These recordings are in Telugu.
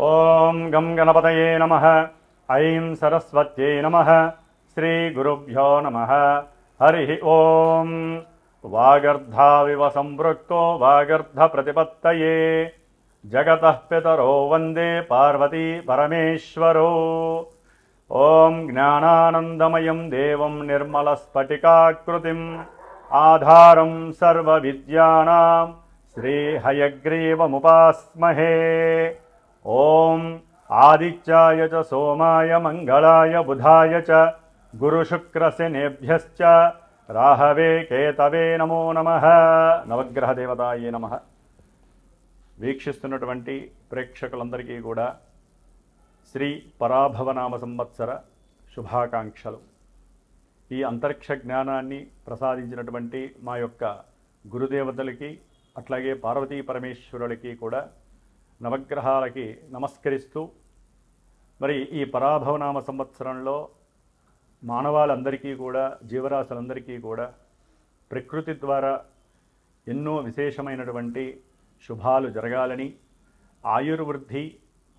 ఓం గం గణపతయే నమః. ఐం సరస్వత్యై నమః. శ్రీ గురుభ్యో నమః. హరి ఓం. వాగర్ధావివ సంపృక్తో వాగర్ధ ప్రతిపత్తయే జగతః పితరో వందే పార్వతీ పరమేశ్వరో. ఓం జ్ఞానానందమయం దేవం నిర్మలస్ఫటికాకృతిం ఆధారం సర్వవిద్యానాం శ్రీహయగ్రీవముపాస్మహే. ఓం ఆదిత్యాయ చ సోమాయ మంగళాయ బుధాయ చ గురుశుక్రశనేభ్యశ్చ రాహవే కేతవే నమో నమః. నవగ్రహ దేవతాయే నమః. వీక్షిస్తున్నటువంటి ప్రేక్షకులందరికీ కూడా శ్రీ పరాభవనామ సంవత్సర శుభాకాంక్షలు. ఈ అంతరిక్ష జ్ఞానాన్ని ప్రసాదించినటువంటి మా యొక్క గురుదేవతలకి అట్లాగే పార్వతీ పరమేశ్వరులకి కూడా నవగ్రహాలకి నమస్కరిస్తూ, మరి ఈ పరాభవనామ సంవత్సరంలో మానవాళందరికీ కూడా, జీవరాశులందరికీ కూడా ప్రకృతి ద్వారా ఎన్నో విశేషమైనటువంటి శుభాలు జరగాలని, ఆయుర్వృద్ధి,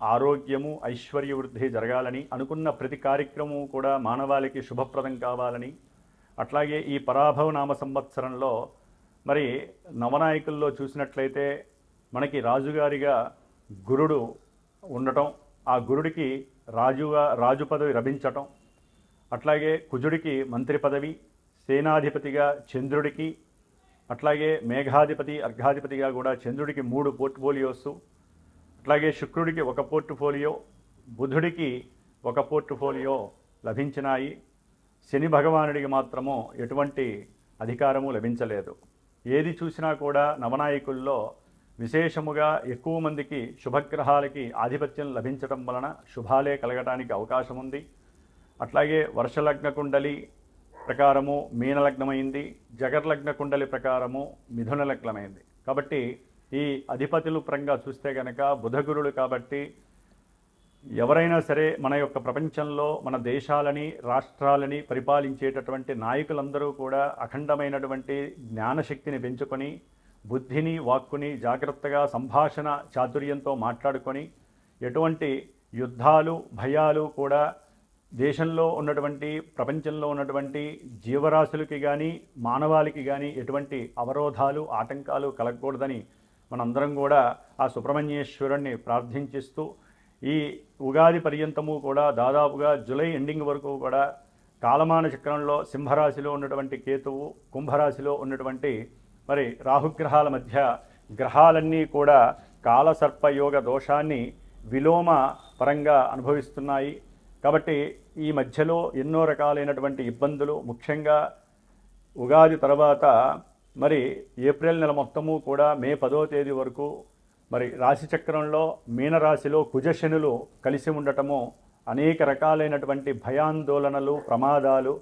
ఆరోగ్యము, ఐశ్వర్యవృద్ధి జరగాలని, అనుకున్న ప్రతి కార్యక్రమం కూడా మానవాళికి శుభప్రదం కావాలని, అట్లాగే ఈ పరాభవనామ సంవత్సరంలో మరి నవనాయకుల్లో చూసినట్లయితే మనకి రాజుగారిగా గురుడు ఉండటం, ఆ గురుడికి రాజు పదవి లభించటం, అట్లాగే కుజుడికి మంత్రి పదవి, సేనాధిపతిగా చంద్రుడికి, అట్లాగే మేఘాధిపతి అర్ఘాధిపతిగా కూడా చంద్రుడికి 3 పోర్ట్ఫోలియోస్, అట్లాగే శుక్రుడికి 1 పోర్ట్ఫోలియో, బుధుడికి 1 పోర్ట్ఫోలియో లభించినాయి. శని భగవానుడికి మాత్రము ఎటువంటి అధికారము లభించలేదు. ఏది చూసినా కూడా నవనాయకుల్లో విశేషముగా ఎక్కువ మందికి శుభగ్రహాలకి ఆధిపత్యం లభించటం వలన శుభాలే కలగటానికి అవకాశం ఉంది. అట్లాగే వర్షలగ్న కుండలి ప్రకారము మీనలగ్నమైంది, జగర్లగ్న కుండలి ప్రకారము మిథున లగ్నమైంది. కాబట్టి ఈ అధిపతులు పరంగా చూస్తే కనుక బుధగురుడు కాబట్టి ఎవరైనా సరే మన యొక్క ప్రపంచంలో మన దేశాలని, రాష్ట్రాలని పరిపాలించేటటువంటి నాయకులందరూ కూడా అఖండమైనటువంటి జ్ఞానశక్తిని పెంచుకొని, బుద్ధిని, వాక్కుని జాగ్రత్తగా సంభాషణ చాతుర్యంతో మాట్లాడుకొని, ఎటువంటి యుద్ధాలు, భయాలు కూడా దేశంలో ఉన్నటువంటి, ప్రపంచంలో ఉన్నటువంటి జీవరాశులకి కానీ మానవాళికి కానీ ఎటువంటి అవరోధాలు, ఆటంకాలు కలగకూడదని మనందరం కూడా ఆ సుబ్రహ్మణ్యేశ్వరుణ్ణి ప్రార్థించిస్తూ, ఈ ఉగాది పర్యంతము కూడా దాదాపుగా జూలై ఎండింగ్ వరకు కూడా కాలమాన చక్రంలో సింహరాశిలో ఉన్నటువంటి కేతువు, కుంభరాశిలో ఉన్నటువంటి మరి రాహుగ్రహాల మధ్య గ్రహాలన్నీ కూడా కాలసర్పయోగ దోషాన్ని విలోమ పరంగా అనుభవిస్తున్నాయి. కాబట్టి ఈ మధ్యలో ఎన్నో రకాలైనటువంటి ఇబ్బందులు, ముఖ్యంగా ఉగాది తర్వాత మరి ఏప్రిల్ నెల మొత్తము కూడా మే 10వ తేదీ వరకు మరి రాశిచక్రంలో మీనరాశిలో కుజశనులు కలిసి ఉండటము అనేక రకాలైనటువంటి భయాందోళనలు, ప్రమాదాలు,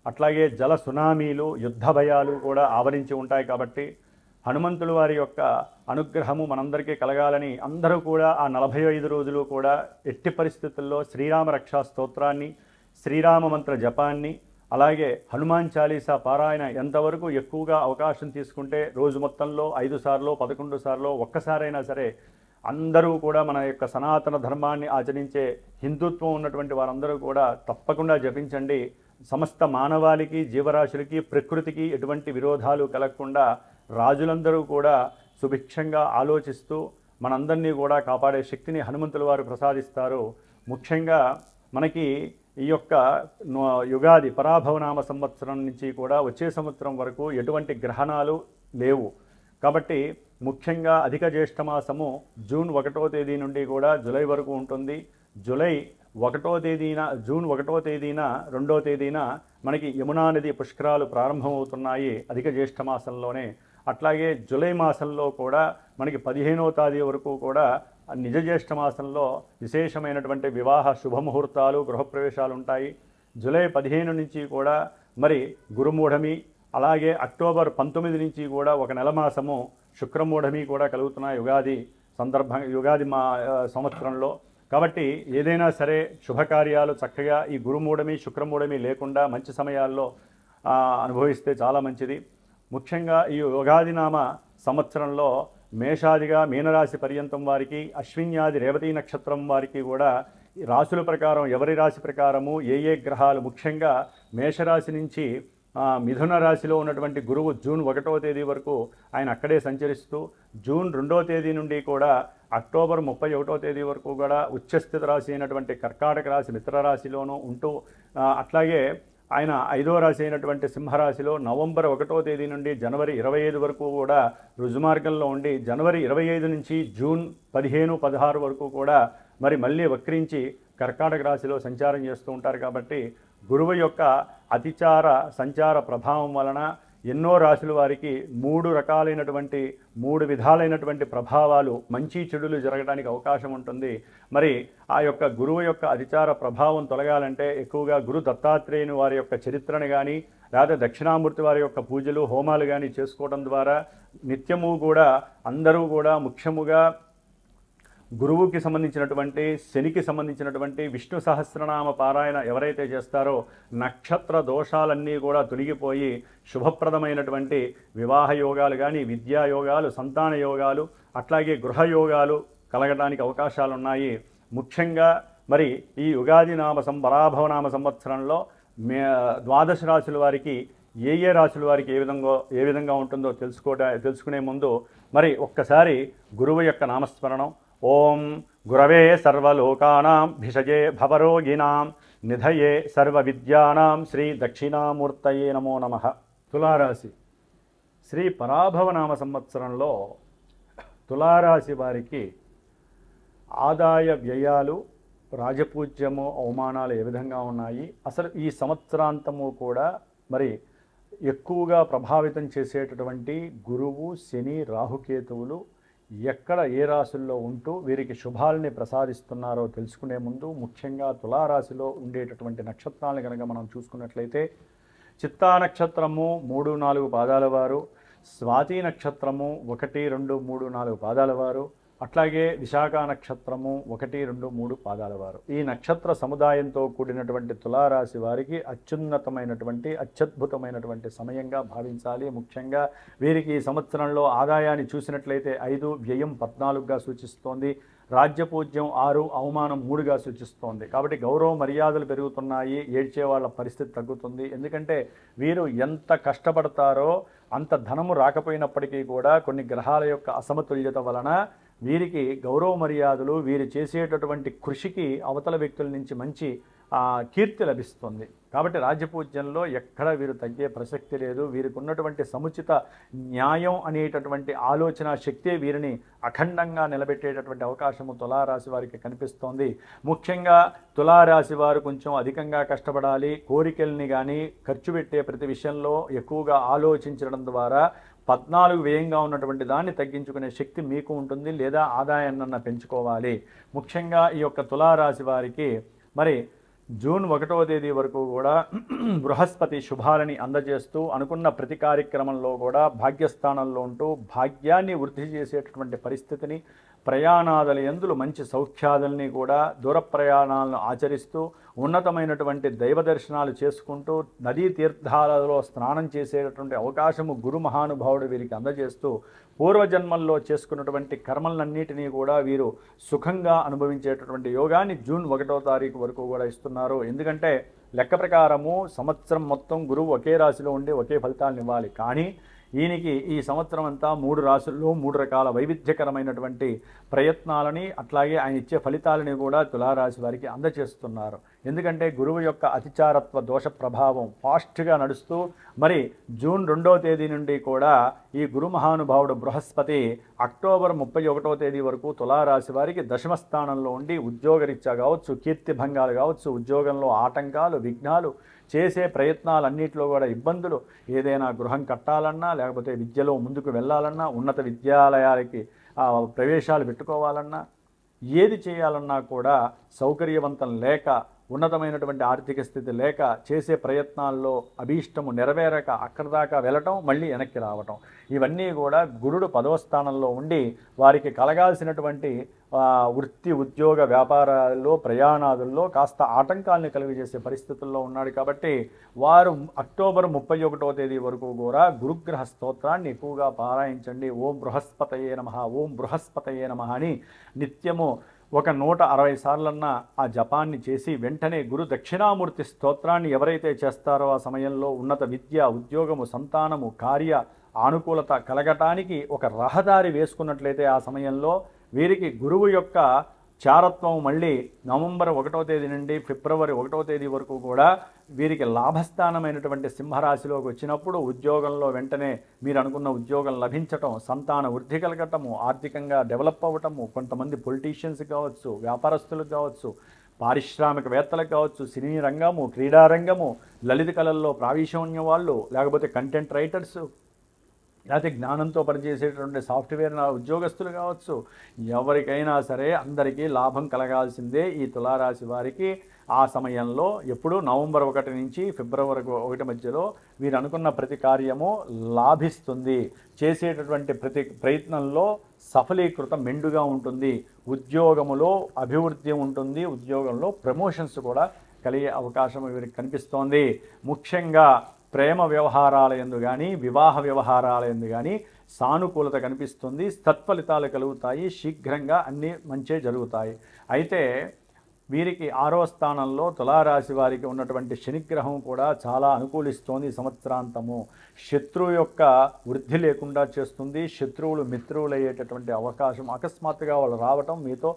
అట్లాగే జల సునామీలు, యుద్ధ భయాలు కూడా ఆవరించి ఉంటాయి. కాబట్టి హనుమంతుల వారి యొక్క అనుగ్రహము మనందరికీ కలగాలని అందరూ కూడా ఆ 45 రోజులు కూడా ఎట్టి పరిస్థితుల్లో శ్రీరామ రక్షా స్తోత్రాన్ని, శ్రీరామ మంత్ర జపాన్ని, అలాగే హనుమాన్ చాలీసా పారాయణ ఎంతవరకు ఎక్కువగా అవకాశం తీసుకుంటే రోజు మొత్తంలో 5 సార్లు, 11 సార్లు, ఒక్కసారైనా సరే అందరూ కూడా మన యొక్క సనాతన ధర్మాన్ని ఆచరించే హిందుత్వం ఉన్నటువంటి వారందరూ కూడా తప్పకుండా జపించండి. సమస్త మానవాళికి, జీవరాశులకి, ప్రకృతికి ఎటువంటి విరోధాలు కలగకుండా రాజులందరూ కూడా సుభిక్షంగా ఆలోచిస్తూ మనందరినీ కూడా కాపాడే శక్తిని హనుమంతుల వారు ప్రసాదిస్తారు. ముఖ్యంగా మనకి ఈ యొక్క యుగాది పరాభవనామ సంవత్సరం నుంచి కూడా వచ్చే సంవత్సరం వరకు ఎటువంటి గ్రహణాలు లేవు. కాబట్టి ముఖ్యంగా అధిక జ్యేష్ఠమాసము జూన్ 1వ తేదీ నుండి కూడా జూలై వరకు ఉంటుంది. జూన్ 1వ తేదీన 2వ తేదీన మనకి యమునా నది పుష్కరాలు ప్రారంభమవుతున్నాయి అధిక జ్యేష్ఠమాసంలోనే. అట్లాగే జూలై మాసంలో కూడా మనకి 15వ తేదీ వరకు కూడా నిజ జ్యేష్ఠ మాసంలో విశేషమైనటువంటి వివాహ శుభముహూర్తాలు, గృహప్రవేశాలు ఉంటాయి. జూలై 15 నుంచి కూడా మరి గురుమూఢమి, అలాగే అక్టోబర్ 19 నుంచి కూడా 1 నెల మాసము శుక్రమూఢమి కూడా కలుగుతున్నాయి యుగాది సంవత్సరంలో. కాబట్టి ఏదైనా సరే శుభకార్యాలు చక్కగా ఈ గురుమూఢమి, శుక్రమూఢమి లేకుండా మంచి సమయాల్లో అనుభవిస్తే చాలా మంచిది. ముఖ్యంగా ఈ యుగాది నామ సంవత్సరంలో మేషాదిగా మీనరాశి పర్యంతం వారికి, అశ్విన్యాది రేవతీ నక్షత్రం వారికి కూడా రాశుల ప్రకారం ఎవరి రాశి ప్రకారము ఏ గ్రహాలు, ముఖ్యంగా మేషరాశి నుంచి మిథున రాశిలో ఉన్నటువంటి గురువు జూన్ 1వ తేదీ వరకు ఆయన అక్కడే సంచరిస్తూ, జూన్ 2వ తేదీ నుండి కూడా అక్టోబర్ 31వ తేదీ వరకు కూడా ఉచ్చస్థిత రాశి అయినటువంటి కర్కాటక రాశి మిత్ర రాశిలోనూ ఉంటూ, అట్లాగే ఆయన 5వ రాశి అయినటువంటి సింహరాశిలో నవంబర్ 1వ తేదీ నుండి జనవరి 25 వరకు కూడా రుజుమార్గంలో ఉండి, జనవరి 25 నుంచి జూన్ 15, 16 వరకు కూడా మరి మళ్ళీ వక్రించి కర్కాటక రాశిలో సంచారం చేస్తూ ఉంటారు. కాబట్టి గురువు యొక్క అతిచార సంచార ప్రభావం వలన ఎన్నో రాశుల వారికి 3 విధాలైనటువంటి ప్రభావాలు, మంచి చెడులు జరగడానికి అవకాశం ఉంటుంది. మరి ఆ యొక్క గురువు యొక్క అతిచార ప్రభావం తొలగాలంటే ఎక్కువగా గురు దత్తాత్రేయుని వారి యొక్క చరిత్రను కానీ, లేదా దక్షిణామూర్తి వారి యొక్క పూజలు హోమాలు కానీ చేసుకోవడం ద్వారా నిత్యము కూడా అందరూ కూడా ముఖ్యముగా గురువుకి సంబంధించినటువంటి, శనికి సంబంధించినటువంటి విష్ణు సహస్రనామ పారాయణ ఎవరైతే చేస్తారో నక్షత్ర దోషాలన్నీ కూడా తొలగిపోయి శుభప్రదమైనటువంటి వివాహ యోగాలు కానీ, విద్యా యోగాలు, సంతాన యోగాలు, అట్లాగే గృహ యోగాలు కలగడానికి అవకాశాలు ఉన్నాయి. ముఖ్యంగా మరి ఈ ఉగాది పరాభవనామ సంవత్సరంలో ద్వాదశ రాశుల వారికి ఏ రాశుల వారికి ఏ విధంగా ఉంటుందో తెలుసుకునే ముందు మరి ఒక్కసారి గురువు యొక్క నామస్మరణం. ఓం గురవే సర్వలోకానాం భిషజే భవరోగిణాం నిధయే సర్వ విద్యానాం శ్రీ దక్షిణామూర్తయే నమో నమః. తులారాశి శ్రీ పరాభవనామ సంవత్సరంలో తులారాశి వారికి ఆదాయ వ్యయాలు, రాజపూజ్యము, అవమానాలు ఏ విధంగా ఉన్నాయి, అసలు ఈ సంవత్సరాంతము కూడా మరి ఎక్కువగా ప్రభావితం చేసేటటువంటి గురువు, శని, రాహుకేతువులు ఎక్కడ ఏ రాశుల్లో ఉంటూ వీరికి శుభాలని ప్రసాదిస్తున్నారో తెలుసుకునే ముందు ముఖ్యంగా తులారాశిలో ఉండేటటువంటి నక్షత్రాలను కనుక మనం చూసుకున్నట్లయితే చిత్తా నక్షత్రము 3, 4 పాదాల వారు, స్వాతి నక్షత్రము 1, 2, 3, 4 పాదాల వారు, అట్లాగే విశాఖ నక్షత్రము 1, 2, 3 పాదాల వారు. ఈ నక్షత్ర సముదాయంతో కూడినటువంటి తులారాశి వారికి అత్యున్నతమైనటువంటి, అత్యద్భుతమైనటువంటి సమయంగా భావించాలి. ముఖ్యంగా వీరికి ఈ సంవత్సరంలో ఆదాయాన్ని చూసినట్లయితే 5, వ్యయం 14గా సూచిస్తోంది, రాజ్యపూజ్యం 6, అవమానం 3గా సూచిస్తోంది. కాబట్టి గౌరవ మర్యాదలు పెరుగుతున్నాయి, ఏడ్చే వాళ్ళ పరిస్థితి తగ్గుతుంది. ఎందుకంటే వీరు ఎంత కష్టపడతారో అంత ధనము రాకపోయినప్పటికీ కూడా కొన్ని గ్రహాల యొక్క అసమతుల్యత వలన వీరికి గౌరవ మర్యాదలు, వీరు చేసేటటువంటి కృషికి అవతల వ్యక్తుల నుంచి మంచి కీర్తి లభిస్తుంది. కాబట్టి రాజ్యపూజ్యంలో ఎక్కడ వీరు తగ్గే ప్రసక్తి లేదు. వీరికి ఉన్నటువంటి సముచిత న్యాయం అనేటటువంటి ఆలోచన శక్తి వీరిని అఖండంగా నిలబెట్టేటటువంటి అవకాశము తులారాశి వారికి కనిపిస్తోంది. ముఖ్యంగా తులారాశి వారు కొంచెం అధికంగా కష్టపడాలి. కోరికల్ని కానీ ఖర్చు పెట్టే ప్రతి విషయంలో ఎక్కువగా ఆలోచించడం ద్వారా 14 వ్యయంగా ఉన్నటువంటి దాన్ని తగ్గించుకునే శక్తి మీకు ఉంటుంది, లేదా ఆదాయాన్ని పెంచుకోవాలి. ముఖ్యంగా ఈ యొక్క తులారాశి వారికి మరి జూన్ 1వ తేదీ వరకు కూడా బృహస్పతి శుభాలని అందజేస్తూ అనుకున్న ప్రతి కార్యక్రమంలో కూడా భాగ్యస్థానంలో ఉంటూ భాగ్యాన్ని వృద్ధి చేసేటటువంటి పరిస్థితిని, ప్రయాణాదుల యందు మంచి సౌఖ్యాదుల్ని కూడా, దూర ప్రయాణాలను ఆచరిస్తూ ఉన్నతమైనటువంటి దైవ దర్శనాలు చేసుకుంటూ నదీ తీర్థాలలో స్నానం చేసేటటువంటి అవకాశము గురు మహానుభావుడు వీరికి అందజేస్తూ పూర్వజన్మల్లో చేసుకున్నటువంటి కర్మలన్నిటినీ కూడా వీరు సుఖంగా అనుభవించేటటువంటి యోగాన్ని జూన్ 1వ తారీఖు వరకు కూడా ఇస్తున్నారు. ఎందుకంటే లెక్క ప్రకారము సంవత్సరం మొత్తం గురువు ఒకే రాశిలో ఉండి ఒకే ఫలితాలను ఇవ్వాలి. కానీ ఈయనకి ఈ సంవత్సరం అంతా 3 రాశుల్లో 3 రకాల వైవిధ్యకరమైనటువంటి ప్రయత్నాలని, అట్లాగే ఆయన ఇచ్చే ఫలితాలని కూడా తులారాశి వారికి అందజేస్తున్నారు. ఎందుకంటే గురువు యొక్క అతిచారత్వ దోష ప్రభావం ఫాస్ట్గా నడుస్తూ మరి జూన్ 2వ తేదీ నుండి కూడా ఈ గురు మహానుభావుడు బృహస్పతి అక్టోబర్ 31వ తేదీ వరకు తులారాశి వారికి దశమ స్థానంలో ఉండి ఉద్యోగరీత్యా కావచ్చు, కీర్తి భంగాలు కావచ్చు, ఉద్యోగంలో ఆటంకాలు, విఘ్నాలు, చేసే ప్రయత్నాలన్నింటిలో కూడా ఇబ్బందులు, ఏదైనా గృహం కట్టాలన్నా, లేకపోతే విద్యలో ముందుకు వెళ్ళాలన్నా, ఉన్నత విద్యాలయాలకి ప్రవేశాలు పెట్టుకోవాలన్నా, ఏది చేయాలన్నా కూడా సౌకర్యవంతం లేక ఉన్నతమైనటువంటి ఆర్థిక స్థితి లేక చేసే ప్రయత్నాల్లో అభీష్టము నెరవేరక అక్కడి దాకా వెళ్ళటం, మళ్ళీ వెనక్కి రావటం, ఇవన్నీ కూడా గురుడు 10వ స్థానంలో ఉండి వారికి కలగాల్సినటువంటి వృత్తి ఉద్యోగ వ్యాపారాల్లో ప్రయాణాదుల్లో కాస్త ఆటంకాలను కలిగజేసే పరిస్థితుల్లో ఉన్నాడు. కాబట్టి వారు అక్టోబర్ 31వ తేదీ వరకు కూడా గురుగ్రహ స్తోత్రాన్ని ఎక్కువగా పారాయించండి. ఓం బృహస్పతయే నమః, ఓం బృహస్పతయే నమః అని నిత్యము ఒక 160 సార్లన్నా ఆ జపాన్ని చేసి వెంటనే గురు దక్షిణామూర్తి స్తోత్రాన్ని ఎవరైతే చేస్తారో ఆ సమయంలో ఉన్నత విద్య, ఉద్యోగము, సంతానము, కార్య ఆనుకూలత కలగటానికి ఒక రహదారి వేసుకున్నట్లయితే ఆ సమయంలో వీరికి గురువు యొక్క చారత్వం మళ్ళీ నవంబర్ 1వ తేదీ నుండి ఫిబ్రవరి 1వ తేదీ వరకు కూడా వీరికి లాభస్థానమైనటువంటి సింహరాశిలోకి వచ్చినప్పుడు ఉద్యోగంలో వెంటనే మీరు అనుకున్న ఉద్యోగం లభించటం, సంతాన వృద్ధి కలగటము, ఆర్థికంగా డెవలప్ అవ్వటము, కొంతమంది పొలిటీషియన్స్ కావచ్చు, వ్యాపారస్తులకు కావచ్చు, పారిశ్రామికవేత్తలకు కావచ్చు, సినీ రంగము, క్రీడారంగము, లలిత కళల్లో ప్రావీణ్యం వాళ్ళు, లేకపోతే కంటెంట్ రైటర్స్, లేకపోతే జ్ఞానంతో పనిచేసేటువంటి సాఫ్ట్వేర్ ఉద్యోగస్తులు కావచ్చు, ఎవరికైనా సరే అందరికీ లాభం కలగాల్సిందే ఈ తులారాశి వారికి. ఆ సమయంలో ఎప్పుడు నవంబర్ 1 నుంచి ఫిబ్రవరి 1 మధ్యలో మీరు అనుకున్న ప్రతి కార్యము లాభిస్తుంది. చేసేటటువంటి ప్రతి ప్రయత్నంలో సఫలీకృతం మెండుగా ఉంటుంది. ఉద్యోగములో అభివృద్ధి ఉంటుంది. ఉద్యోగంలో ప్రమోషన్స్ కూడా కలిగే అవకాశం వీరికి కనిపిస్తోంది. ముఖ్యంగా ప్రేమ వ్యవహారాల యందు కానీ వివాహ వ్యవహారాల యందు కానీ సానుకూలత కనిపిస్తుంది. సత్ఫలితాలు కలుగుతాయి. శీఘ్రంగా అన్నీ మంచే జరుగుతాయి. అయితే వీరికి 6వ స్థానంలో తులారాశి వారికి ఉన్నటువంటి శనిగ్రహం కూడా చాలా అనుకూలిస్తోంది. సంవత్సరాంతము శత్రువు యొక్క వృద్ధి లేకుండా చేస్తుంది. శత్రువులు మిత్రువులు అయ్యేటటువంటి అవకాశం, అకస్మాత్తుగా వాళ్ళు రావటం, మీతో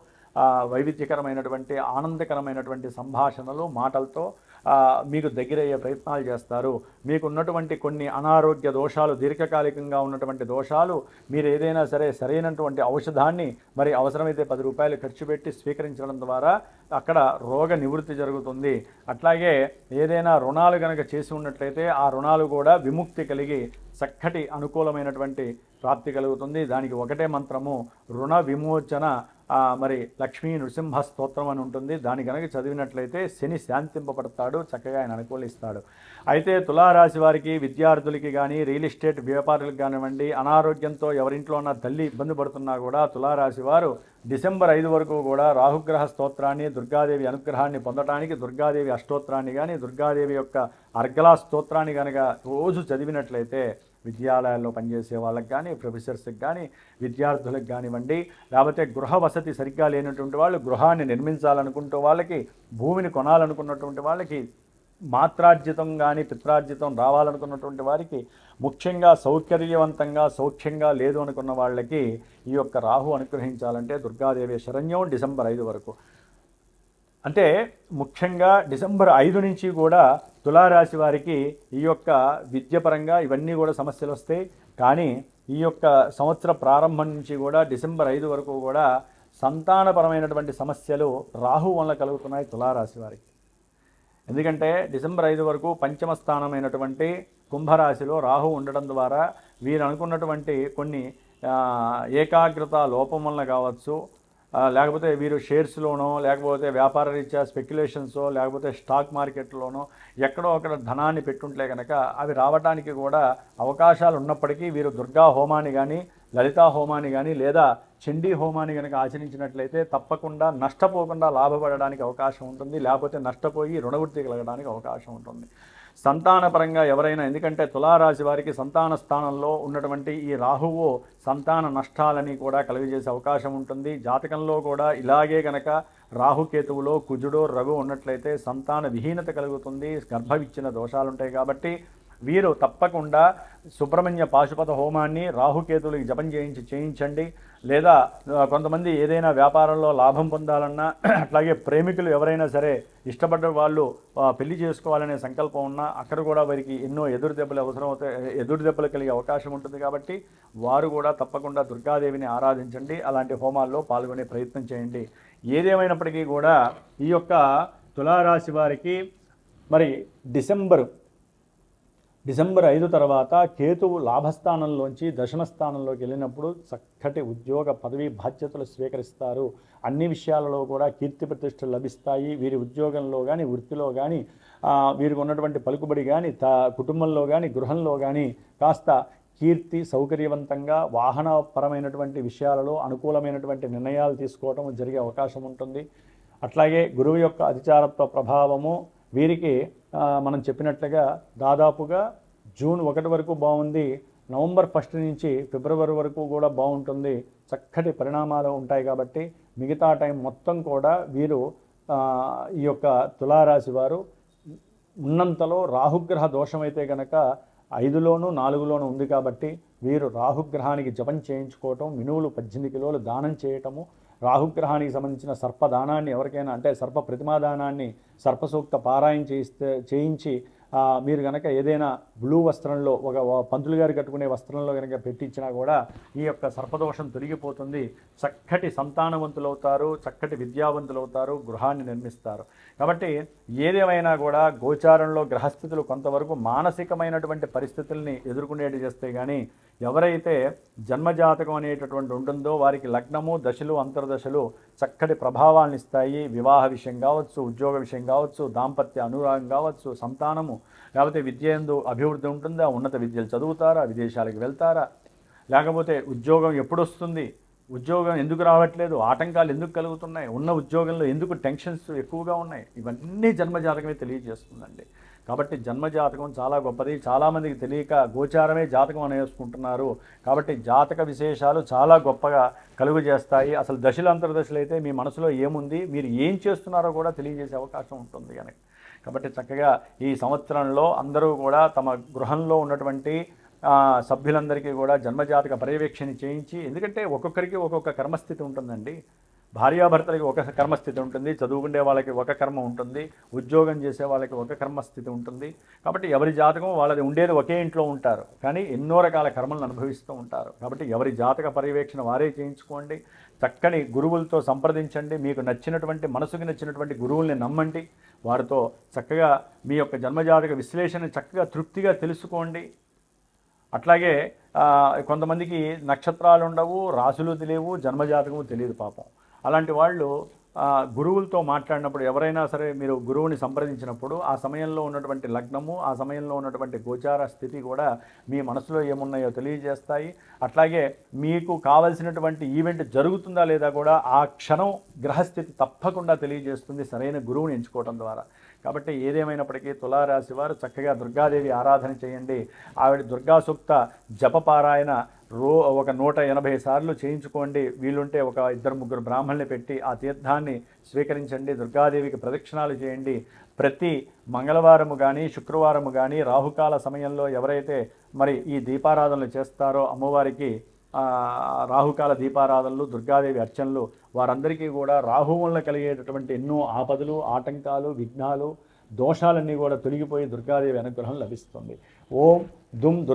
వైవిధ్యకరమైనటువంటి ఆనందకరమైనటువంటి సంభాషణలు మాటలతో మీకు దగ్గరయ్యే ప్రయత్నాలు చేస్తారు. మీకు ఉన్నటువంటి కొన్ని అనారోగ్య దోషాలు, దీర్ఘకాలికంగా ఉన్నటువంటి దోషాలు, మీరు ఏదైనా సరే సరైనటువంటి ఔషధాన్ని మరి అవసరమైతే 10 రూపాయలు ఖర్చు పెట్టి స్వీకరించడం ద్వారా అక్కడ రోగ నివృత్తి జరుగుతుంది. అట్లాగే ఏదైనా రుణాలు కనుక చేసి ఉన్నట్లయితే ఆ రుణాలు కూడా విముక్తి కలిగి చక్కటి అనుకూలమైనటువంటి ప్రాప్తి కలుగుతుంది. దానికి ఒకటే మంత్రము రుణ విమోచన మరి లక్ష్మీ నృసింహ స్తోత్రం అని ఉంటుంది. దాని కనుక చదివినట్లయితే శని శాంతింపబడతాడు, చక్కగా ఆయన అనుకూలిస్తాడు. అయితే తులారాశి వారికి, విద్యార్థులకి కానీ, రియల్ ఎస్టేట్ వ్యాపారులకు కానివ్వండి, అనారోగ్యంతో ఎవరింట్లో ఉన్న తల్లి ఇబ్బంది పడుతున్నా కూడా తులారాశి వారు డిసెంబర్ 5 వరకు కూడా రాహుగ్రహ స్తోత్రాన్ని, దుర్గాదేవి అనుగ్రహాన్ని పొందడానికి దుర్గాదేవి అష్టోత్రాన్ని కానీ, దుర్గాదేవి యొక్క అర్గలా స్తోత్రాన్ని కనుక రోజు చదివినట్లయితే విద్యాలయాల్లో పనిచేసే వాళ్ళకి కానీ, ప్రొఫెసర్స్కి కానీ, విద్యార్థులకు కానివ్వండి, లేకపోతే గృహ వసతి సరిగ్గా లేనటువంటి వాళ్ళు, గృహాన్ని నిర్మించాలనుకుంటూ వాళ్ళకి, భూమిని కొనాలనుకున్నటువంటి వాళ్ళకి, మాత్రార్జితం కానీ పిత్రార్జితం రావాలనుకున్నటువంటి వారికి, ముఖ్యంగా సౌకర్యవంతంగా సౌఖ్యంగా లేదు అనుకున్న వాళ్ళకి ఈ యొక్క రాహు అనుగ్రహించాలంటే దుర్గాదేవి శరణ్యం డిసెంబర్ 5 వరకు. అంటే ముఖ్యంగా డిసెంబర్ 5 నుంచి కూడా తులారాశి వారికి ఈ యొక్క విద్యపరంగా ఇవన్నీ కూడా సమస్యలు వస్తాయి. కానీ ఈ యొక్క సంవత్సర ప్రారంభం నుంచి కూడా డిసెంబర్ 5 వరకు కూడా సంతానపరమైనటువంటి సమస్యలు రాహు వల్ల కలుగుతున్నాయి తులారాశి వారికి. ఎందుకంటే డిసెంబర్ 5 వరకు పంచమ స్థానమైనటువంటి కుంభరాశిలో రాహు ఉండడం ద్వారా వీరు అనుకున్నటువంటి కొన్ని ఏకాగ్రత లోపం వలన కావచ్చు, లేకపోతే వీరు షేర్స్లోనో, లేకపోతే వ్యాపార రీత్యా స్పెక్యులేషన్సో, లేకపోతే స్టాక్ మార్కెట్లోనో ఎక్కడో అక్కడ ధనాన్ని పెట్టుంటే కనుక అవి రావడానికి కూడా అవకాశాలు ఉన్నప్పటికీ వీరు దుర్గా హోమాన్ని కానీ, లలితా హోమాన్ని కానీ, లేదా చండీ హోమాన్ని కనుక ఆచరించినట్లయితే తప్పకుండా నష్టపోకుండా లాభపడడానికి అవకాశం ఉంటుంది. లేకపోతే నష్టపోయి రుణవృత్తి కలగడానికి అవకాశం ఉంటుంది. సంతానపరంగా ఎవరైనా, ఎందుకంటే తులారాశి వారికి సంతాన స్థానంలో ఉన్నటువంటి ఈ రాహువు సంతాన నష్టాలని కూడా కలుగజేసే అవకాశం ఉంటుంది. జాతకంలో కూడా ఇలాగే కనుక రాహుకేతువులో కుజుడో రవి ఉన్నట్లయితే సంతాన విహీనత కలుగుతుంది, గర్భవిచ్చిన దోషాలుంటాయి. కాబట్టి వీరు తప్పకుండా సుబ్రహ్మణ్య పాశుపత హోమాన్ని రాహుకేతువులకి జపం చేయించండి. లేదా కొంతమంది ఏదైనా వ్యాపారంలో లాభం పొందాలన్నా, అట్లాగే ప్రేమికులు ఎవరైనా సరే ఇష్టపడ్డ వాళ్ళు పెళ్లి చేసుకోవాలనే సంకల్పం ఉన్నా అక్కడ కూడా వారికి ఎన్నో ఎదురు దెబ్బలు కలిగే అవకాశం ఉంటుంది. కాబట్టి వారు కూడా తప్పకుండా దుర్గాదేవిని ఆరాధించండి, అలాంటి హోమాల్లో పాల్గొనే ప్రయత్నం చేయండి. ఏదేమైనప్పటికీ కూడా ఈ యొక్క తులారాశి వారికి మరి డిసెంబరు డిసెంబర్ 5 తర్వాత కేతువు లాభస్థానంలోంచి దశమ స్థానంలోకి వెళ్ళినప్పుడు చక్కటి ఉద్యోగ పదవి బాధ్యతలు స్వీకరిస్తారు. అన్ని విషయాలలో కూడా కీర్తి ప్రతిష్టలు లభిస్తాయి. వీరి ఉద్యోగంలో కానీ వృత్తిలో కానీ వీరికి ఉన్నటువంటి పలుకుబడి కానీ కుటుంబంలో కానీ గృహంలో కానీ కాస్త కీర్తి సౌకర్యవంతంగా వాహనపరమైనటువంటి విషయాలలో అనుకూలమైనటువంటి నిర్ణయాలు తీసుకోవడం జరిగే అవకాశం ఉంటుంది. అట్లాగే గురువు యొక్క అధిచారత్వ ప్రభావము వీరికి మనం చెప్పినట్లుగా దాదాపుగా జూన్ 1 వరకు బాగుంది. నవంబర్ 1 నుంచి ఫిబ్రవరి వరకు కూడా బాగుంటుంది. చక్కటి పరిణామాలు ఉంటాయి. కాబట్టి మిగతా టైం మొత్తం కూడా వీరు ఈ యొక్క తులారాశి వారు ఉన్నంతలో రాహుగ్రహ దోషమైతే కనుక 5లోను 4లోను ఉంది. కాబట్టి వీరు రాహుగ్రహానికి జపం చేయించుకోవటం, మినువులు 18 కిలోలు దానం చేయటము, రాహుగ్రహానికి సంబంధించిన సర్పదానాన్ని ఎవరికైనా అంటే సర్ప ప్రతిమాదానాన్ని సర్పసూక్త పారాయణ చేయించి మీరు కనుక ఏదైనా బ్లూ వస్త్రంలో ఒక పంతులు గారు కట్టుకునే వస్త్రంలో కనుక పెట్టించినా కూడా ఈ యొక్క సర్పదోషం తొలగిపోతుంది. చక్కటి సంతానవంతులవుతారు, చక్కటి విద్యావంతులవుతారు, గృహాన్ని నిర్మిస్తారు. కాబట్టి ఏదేమైనా కూడా గోచారంలో గ్రహస్థితులు కొంతవరకు మానసికమైనటువంటి పరిస్థితుల్ని ఎదుర్కొనేటి చేస్తే కానీ ఎవరైతే జన్మజాతకం అనేటటువంటి ఉంటుందో వారికి లగ్నము దశలు అంతర్దశలు చక్కటి ప్రభావాలను ఇస్తాయి. వివాహ విషయం కావచ్చు, ఉద్యోగ విషయం కావచ్చు, దాంపత్య అనురాగం కావచ్చు, సంతానము లేకపోతే విద్య యందు అభివృద్ధి ఉంటుందా, ఉన్నత విద్యలు చదువుతారా, విదేశాలకు వెళ్తారా, లేకపోతే ఉద్యోగం ఎప్పుడు వస్తుంది, ఉద్యోగం ఎందుకు రావట్లేదు, ఆటంకాలు ఎందుకు కలుగుతున్నాయి, ఉన్న ఉద్యోగంలో ఎందుకు టెన్షన్స్ ఎక్కువగా ఉన్నాయి, ఇవన్నీ జన్మజాతకమే తెలియజేస్తుందండి. కాబట్టి జన్మజాతకం చాలా గొప్పది. చాలామందికి తెలియక గోచారమే జాతకం అనేసుకుంటున్నారు. కాబట్టి జాతక విశేషాలు చాలా గొప్పగా కలుగు చేస్తాయి. అసలు దశలు అంతర్దశలు అయితే మీ మనసులో ఏముంది, మీరు ఏం చేస్తున్నారో కూడా తెలియజేసే అవకాశం ఉంటుంది కనుక. కాబట్టి చక్కగా ఈ సంవత్సరంలో అందరూ కూడా తమ గృహంలో ఉన్నటువంటి సభ్యులందరికీ కూడా జన్మజాతక పర్యవేక్షణ చేయించి, ఎందుకంటే ఒక్కొక్కరికి ఒక్కొక్క కర్మస్థితి ఉంటుందండి. భార్యాభర్తలకి ఒక కర్మస్థితి ఉంటుంది, చదువుకునే వాళ్ళకి ఒక కర్మ ఉంటుంది, ఉద్యోగం చేసే వాళ్ళకి ఒక కర్మస్థితి ఉంటుంది. కాబట్టి ఎవరి జాతకం వాళ్ళది ఉండేది ఒకే ఇంట్లో ఉంటారు, కానీ ఎన్నో రకాల కర్మలను అనుభవిస్తూ ఉంటారు. కాబట్టి ఎవరి జాతక పర్యవేక్షణ వారే చేయించుకోండి. చక్కని గురువులతో సంప్రదించండి. మీకు నచ్చినటువంటి మనసుకి నచ్చినటువంటి గురువుల్ని నమ్మండి. వారితో చక్కగా మీ యొక్క జన్మజాతక విశ్లేషణ చక్కగా తృప్తిగా తెలుసుకోండి. అట్లాగే కొంతమందికి నక్షత్రాలు ఉండవు, రాశులు తెలియవు, జన్మజాతకము తెలియదు పాపం. అలాంటి వాళ్ళు గురువులతో మాట్లాడినప్పుడు ఎవరైనా సరే మీరు గురువుని సంప్రదించినప్పుడు ఆ సమయంలో ఉన్నటువంటి లగ్నము, ఆ సమయంలో ఉన్నటువంటి గోచార స్థితి కూడా మీ మనసులో ఏమున్నాయో తెలియజేస్తాయి. అట్లాగే మీకు కావలసినటువంటి ఈవెంట్ జరుగుతుందా లేదా కూడా ఆ క్షణం గ్రహస్థితి తప్పకుండా తెలియజేస్తుంది సరైన గురువుని ఎంచుకోవడం ద్వారా. కాబట్టి ఏదేమైనప్పటికీ తులారాశి వారు చక్కగా దుర్గాదేవి ఆరాధన చేయండి. ఆవిడ దుర్గా సూక్త జపపారాయణ ఒక 180 సార్లు చేయించుకోండి. వీలుంటే ఒక 2-3 బ్రాహ్మణుల్ని పెట్టి ఆ తీర్థాన్ని స్వీకరించండి. దుర్గాదేవికి ప్రదక్షిణాలు చేయండి. ప్రతి మంగళవారము కానీ శుక్రవారము కానీ రాహుకాల సమయంలో ఎవరైతే మరి ఈ దీపారాధనలు చేస్తారో అమ్మవారికి రాహుకాల దీపారాధనలు, దుర్గాదేవి అర్చనలు, వారందరికీ కూడా రాహు వల్ల కలిగేటటువంటి ఎన్నో ఆపదలు, ఆటంకాలు, విఘ్నాలు, దోషాలన్నీ కూడా తొలగిపోయి దుర్గాదేవి అనుగ్రహం లభిస్తుంది. ఓం దుమ్